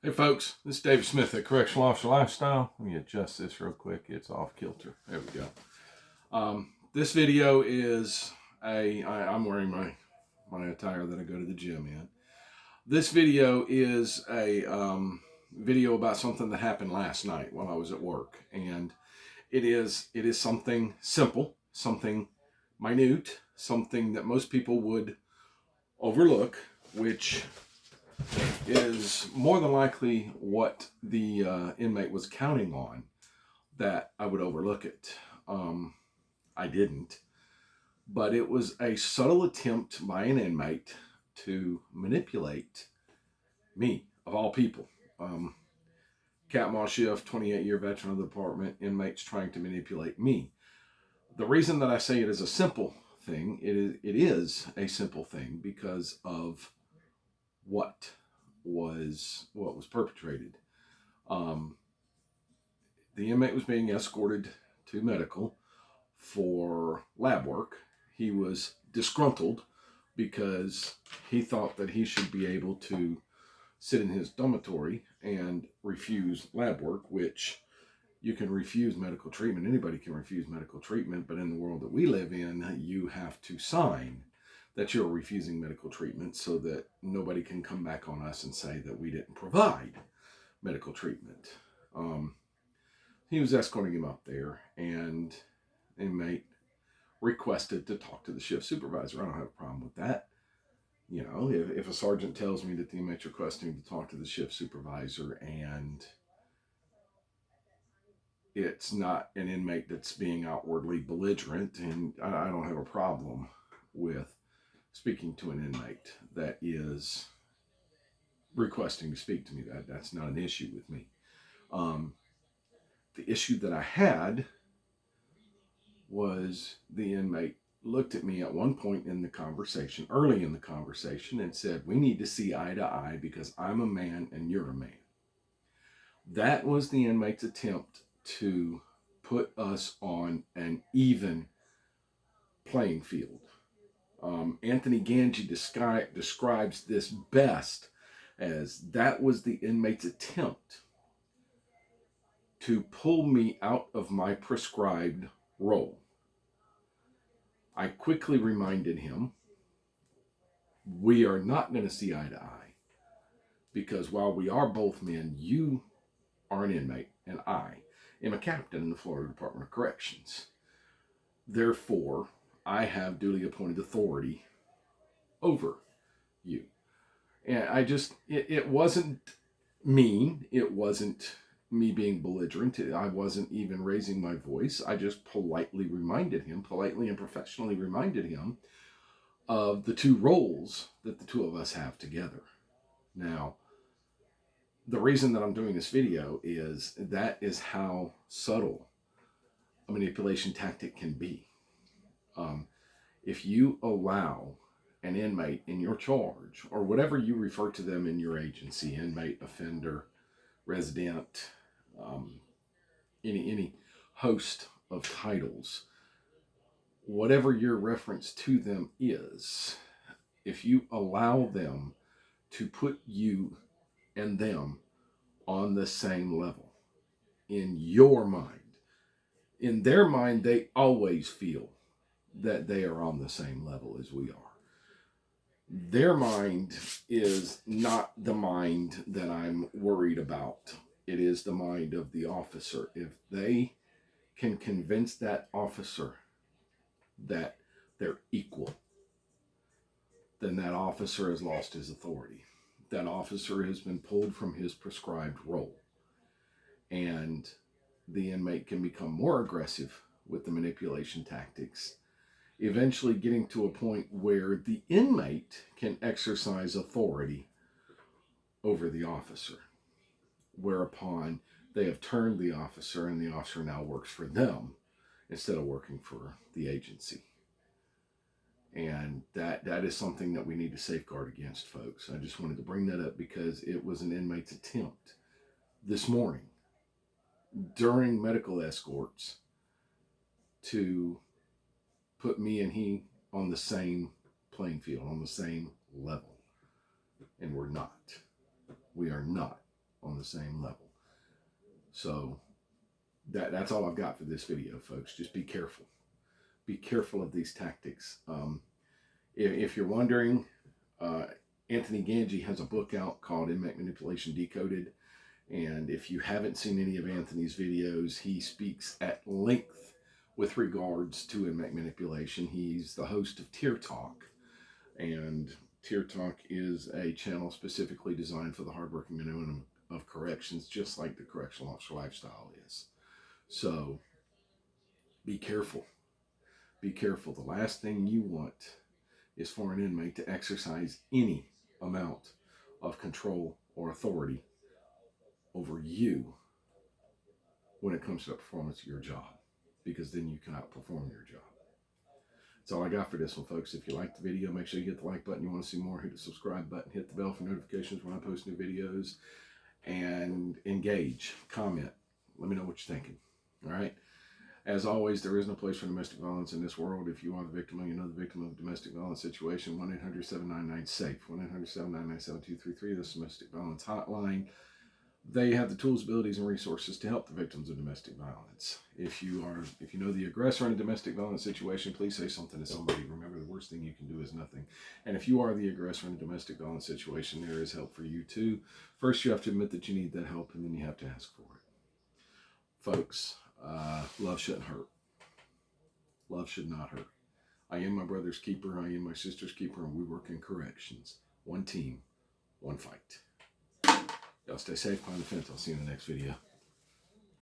Hey folks, this is David Smith at Correctional Officer Lifestyle. Let me adjust this real quick. It's off kilter. There we go. This video is I'm wearing my attire that I go to the gym in. This video is a video about something that happened last night while I was at work, and it is something simple, something minute, something that most people would overlook, which is more than likely what the inmate was counting on, that I would overlook it. I didn't, but it was a subtle attempt by an inmate to manipulate me, of all people. Captain on shift, 28-year veteran of the department, inmates trying to manipulate me. The reason that I say it is a simple thing, it is a simple thing because of what was perpetrated. The inmate was being escorted to medical for lab work. He was disgruntled because he thought that he should be able to sit in his dormitory and refuse lab work, which you can refuse medical treatment. Anybody can refuse medical treatment, but in the world that we live in, you have to sign that you're refusing medical treatment so that nobody can come back on us and say that we didn't provide medical treatment. He was escorting him up there, and the inmate requested to talk to the shift supervisor. I don't have a problem with that. You know, if a sergeant tells me that the inmate's requesting to talk to the shift supervisor and it's not an inmate that's being outwardly belligerent, and I don't have a problem with speaking to an inmate that is requesting to speak to me. That's not an issue with me. The issue that I had was the inmate looked at me at one point in the conversation, early in the conversation, and said, "We need to see eye to eye because I'm a man and you're a man." That was the inmate's attempt to put us on an even playing field. Anthony Ganji describes this best as that was the inmate's attempt to pull me out of my prescribed role. I quickly reminded him, we are not going to see eye to eye because while we are both men, you are an inmate and I am a captain in the Florida Department of Corrections. Therefore, I have duly appointed authority over you. And it wasn't mean. It wasn't me being belligerent. I wasn't even raising my voice. I just politely and professionally reminded him of the two roles that the two of us have together. Now, the reason that I'm doing this video is that is how subtle a manipulation tactic can be. If you allow an inmate in your charge, or whatever you refer to them in your agency, inmate, offender, resident, any host of titles, whatever your reference to them is, if you allow them to put you and them on the same level in your mind, in their mind, they always feel that they are on the same level as we are. Their mind is not the mind that I'm worried about. It is the mind of the officer. If they can convince that officer that they're equal, then that officer has lost his authority. That officer has been pulled from his prescribed role. And the inmate can become more aggressive with the manipulation tactics, eventually getting to a point where the inmate can exercise authority over the officer, whereupon they have turned the officer and the officer now works for them instead of working for the agency. And that is something that we need to safeguard against, folks. I just wanted to bring that up because it was an inmate's attempt this morning during medical escorts to put me and he on the same playing field, on the same level. And we're not. We are not. on the same level. So that's all I've got for this video, folks. Just be careful. Be careful of these tactics. If you're wondering, Anthony Ganji has a book out called Inmate Manipulation Decoded. And if you haven't seen any of Anthony's videos, he speaks at length with regards to inmate manipulation. He's the host of Tear Talk. And Tear Talk is a channel specifically designed for the hardworking men and women of corrections, just like the correctional officer lifestyle is. So be careful. Be careful. The last thing you want is for an inmate to exercise any amount of control or authority over you when it comes to the performance of your job, because then you cannot perform your job. That's all I got for this one, folks. If you liked the video, make sure you hit the like button. You want to see more, hit the subscribe button, hit the bell for notifications when I post new videos, and engage, comment. Let me know what you're thinking. All right? As always, there is no place for domestic violence in this world. If you are the victim or you know the victim of a domestic violence situation, 1-800-799-SAFE, 1-800-799-7233, this domestic violence hotline. They have the tools, abilities, and resources to help the victims of domestic violence. If you know the aggressor in a domestic violence situation, please say something to somebody. Remember, the worst thing you can do is nothing. And if you are the aggressor in a domestic violence situation, there is help for you too. First, you have to admit that you need that help, and then you have to ask for it. Folks, love shouldn't hurt. Love should not hurt. I am my brother's keeper. I am my sister's keeper, and we work in corrections. One team, one fight. Y'all stay safe, behind the fence. I'll see you in the next video.